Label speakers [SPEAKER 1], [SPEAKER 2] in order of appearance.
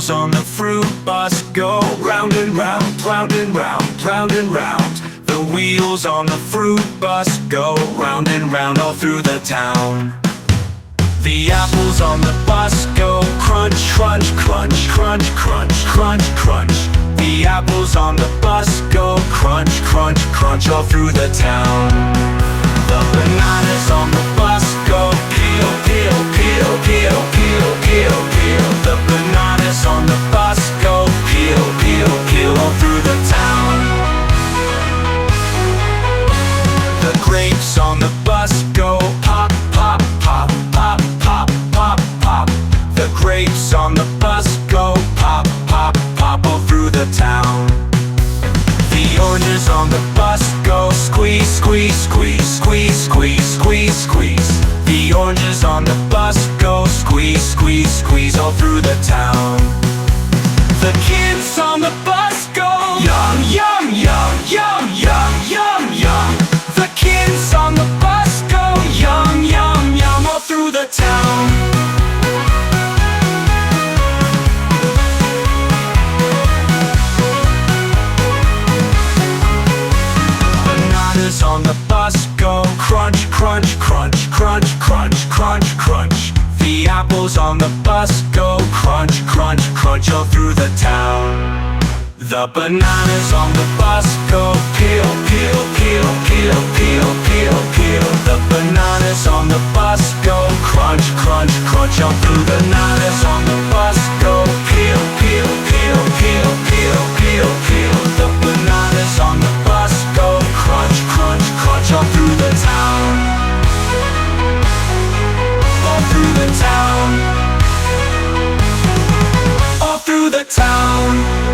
[SPEAKER 1] wheels on the fruit bus go round and round, round and round, round and round. The wheels on the fruit bus go round and round all through the town. The apples on the bus go crunch, crunch, crunch, crunch, crunch, crunch, crunch. The apples on the bus go crunch, crunch, crunch all through the town. The bananas on the bus go peel, peel, peel, peel, peel, peel, peel. The bananas on the bus go peel, peel, peel all through the town. The grapes on the bus go pop, pop, pop, pop, pop, pop, pop. The grapes on the bus go pop, pop, pop all through the town. The oranges on the bus go squeeze, squeeze, squeeze, squeeze, squeeze, squeeze, squeeze. The oranges on the bus go squeeze, squeeze, squeeze all through the town. The kids on the bus go yum, yum, yum, yum, yum, yum, yum. The kids on the bus go yum, yum, yum all through the town. Bananas on the bus go crunch, crunch, crunch, crunch, crunch, crunch, crunch. The apples on the bus go crunch, crunch, crunch all through the town. The bananas on the bus go peel, peel, peel, peel, peel, peel, peel. The bananas on the bus go crunch, crunch, crunch all through the bananas on the bus go peel, peel, peel, peel, peel, peel, peel. The bananas on the bus go crunch, crunch, crunch all through the town. All through the town. All through the town.